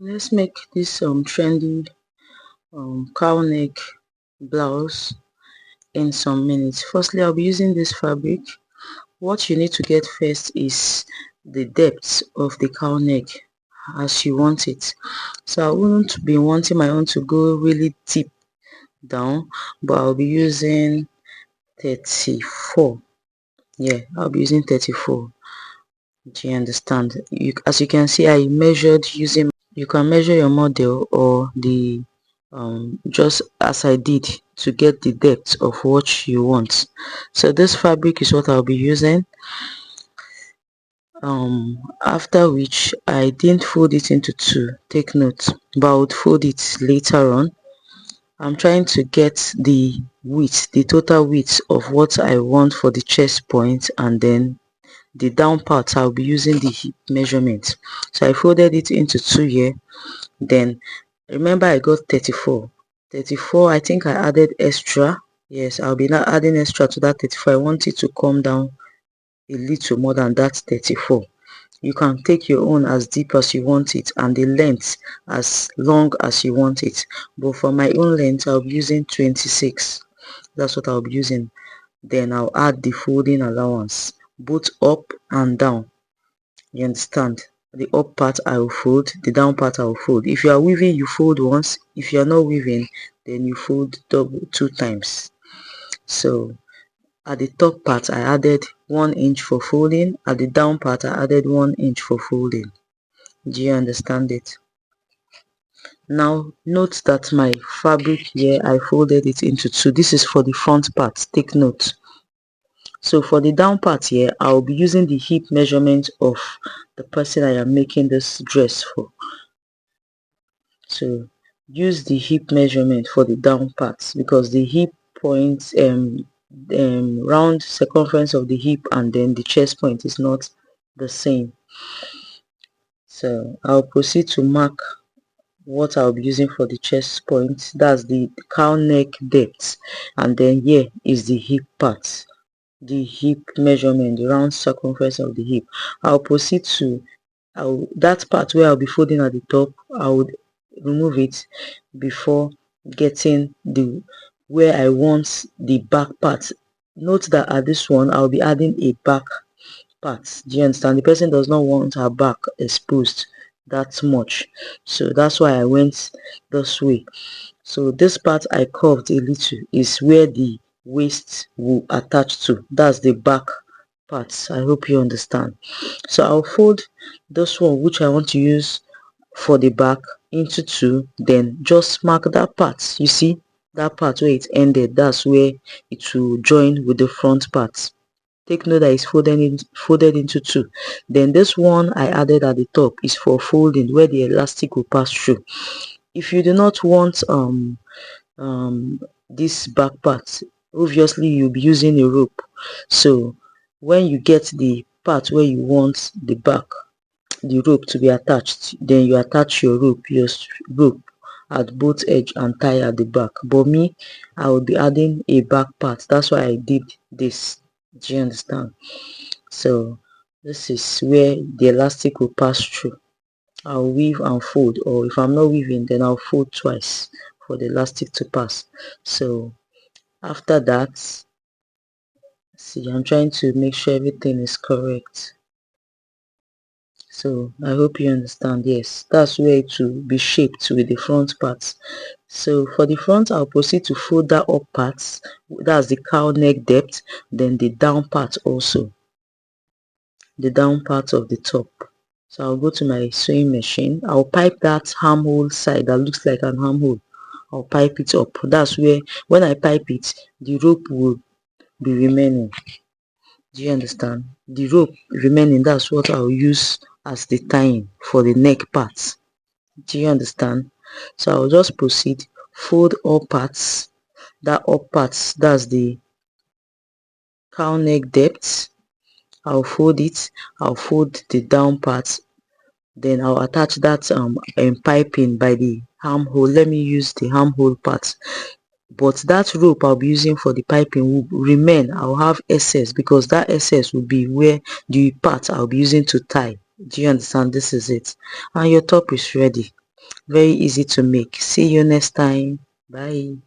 Let's make this trendy cowl neck blouse in some minutes. Firstly, I'll be using this fabric. What you need to get first is the depth of the cowl neck as you want it. So I wouldn't be wanting my own to go really deep down, but I'll be using 34. Yeah, I'll be using 34. Do you understand? As you can see, I measured using, you can measure your model or the just as I did to get the depth of what you want. So this fabric is what I'll be using. After which I didn't fold it into two, take note, but I would fold it later on. I'm trying to get the width, the total width of what I want for the chest point, and then the down part I'll be using the hip measurement. So I folded it into two here. Then remember I got 34. I think I added extra. Yes, I'll be now adding extra to that 34. I want it to come down a little more than that 34. You can take your own as deep as you want it and the length as long as you want it, but for my own length I'll be using 26. That's what I'll be using. Then I'll add the folding allowance both up and down. You understand? The up part I will fold, the down part I will fold. If you are weaving, you fold once. If you are not weaving, then you fold double 2 times. So at the top part I added 1 inch for folding, at the down part I added 1 inch for folding. Do you understand it? Now note that my fabric here, I folded it into two. This is for the front part, take note. So for the down part here, I'll be using the hip measurement of the person I am making this dress for. So use the hip measurement for the down part, because the hip point, round circumference of the hip and then the chest point is not the same. So I'll proceed to mark what I'll be using for the chest point. That's the cowl neck depth, and then here is the hip part, the hip measurement, the round circumference of the hip. I'll proceed to that part where I'll be folding at the top, I would remove it before getting the where I want the back part. Note that at this one I'll be adding a back part. Do you understand? The person does not want her back exposed that much, so that's why I went this way. So this part I curved a little is where the waist will attach to. That's the back parts. I hope you understand. So I'll fold this one which I want to use for the back into two, then just mark that part. You see that part where it ended, that's where it will join with the front part. Take note that it's folded into two. Then this one I added at the top is for folding, where the elastic will pass through. If you do not want this back part, obviously you'll be using a rope. So when you get the part where you want the rope to be attached, then you attach your rope at both edge and tie at the back. But me, I will be adding a back part. That's why I did this. Do you understand? So this is where the elastic will pass through. I'll weave and fold, or if I'm not weaving, then I'll fold twice for the elastic to pass. So after that, see, I'm trying to make sure everything is correct. So I hope you understand. Yes, that's where it will be shaped with the front parts. So for the front, I'll proceed to fold that up part, that's the cowl neck depth, then the down part also, the down part of the top. So I'll go to my sewing machine. I'll pipe that armhole side that looks like an armhole. I'll pipe it up. That's where, when I pipe it, the rope will be remaining. Do you understand? The rope remaining, that's what I'll use as the tying for the neck part. Do you understand? So I'll just proceed, fold all parts. That up parts, that's the cowl neck depth. I'll fold it. I'll fold the down parts. Then I'll attach that piping by the armhole. Let me use the armhole part. But that rope I'll be using for the piping will remain. I'll have excess, because that excess will be where the part I'll be using to tie. Do you understand? This is it, and your top is ready. very easy to make. See you next time. Bye.